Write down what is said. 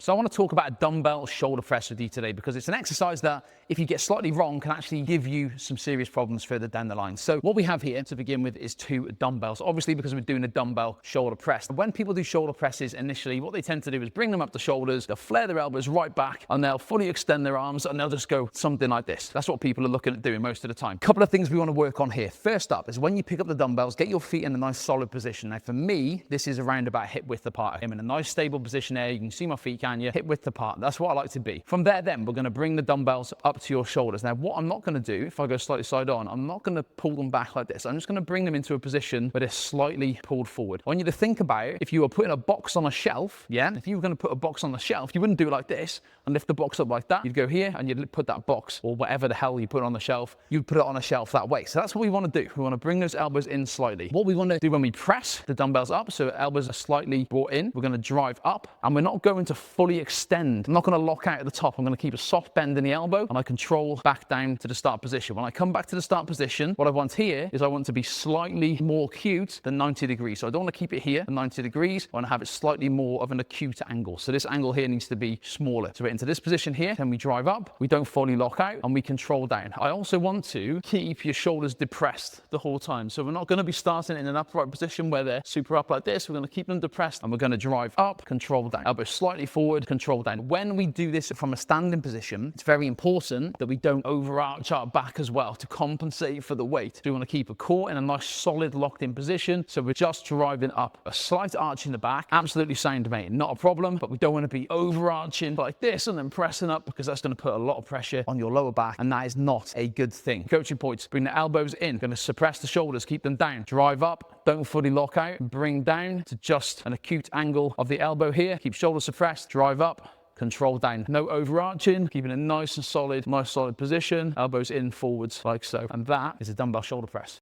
So I want to talk about a dumbbell shoulder press with you today because it's an exercise that, if you get slightly wrong, can actually give you some serious problems further down the line. So what we have here to begin with is 2 dumbbells, obviously because we're doing a dumbbell shoulder press. When people do shoulder presses initially, what they tend to do is bring them up the shoulders, they'll flare their elbows right back, and they'll fully extend their arms, and they'll just go something like this. That's what people are looking at doing most of the time. A couple of things we want to work on here. First up is when you pick up the dumbbells, get your feet in a nice solid position. Now for me, this is around about hip width apart. I'm in a nice stable position there. You can see my feet, can you? Hip width apart. That's what I like to be. From there then, we're going to bring the dumbbells up to your shoulders. Now what I'm not going to do, if I go slightly side on, I'm not going to pull them back like this. I'm just going to bring them into a position where they're slightly pulled forward. I want you to think about if you were putting a box on a shelf, yeah? If you were going to put a box on the shelf, you wouldn't do it like this and lift the box up like that. You'd go here and you'd put that box, or whatever the hell you put on the shelf, you'd put it on a shelf that way. So that's what we want to do. We want to bring those elbows in slightly. What we want to do when we press the dumbbells up, so elbows are slightly brought in, we're going to drive up, and we're not going to fully extend. I'm not going to lock out at the top. I'm going to keep a soft bend in the elbow, and I control back down to the start position. When I come back to the start position, what I want here is I want to be slightly more acute than 90 degrees. So I don't want to keep it here at 90 degrees. I want to have it slightly more of an acute angle. So this angle here needs to be smaller. So we're into this position here, then we drive up, we don't fully lock out, and we control down. I also want to keep your shoulders depressed the whole time. So we're not going to be starting in an upright position where they're super up like this. We're going to keep them depressed, and we're going to drive up, control down. Elbow slightly forward, control down. When we do this from a standing position, it's very important that we don't overarch our back as well to compensate for the weight. So we want to keep a core in a nice solid locked in position. So we're just driving up. A slight arch in the back, absolutely sound, mate, not a problem, but we don't want to be overarching like this and then pressing up, because that's going to put a lot of pressure on your lower back, and that is not a good thing. Coaching points: bring the elbows in, going to suppress the shoulders, keep them down, drive up, don't fully lock out, bring down to just an acute angle of the elbow here, keep shoulders suppressed, drive up, control down. No overarching, keeping a nice and solid, nice solid position, elbows in, forwards, like so. And that is a dumbbell shoulder press.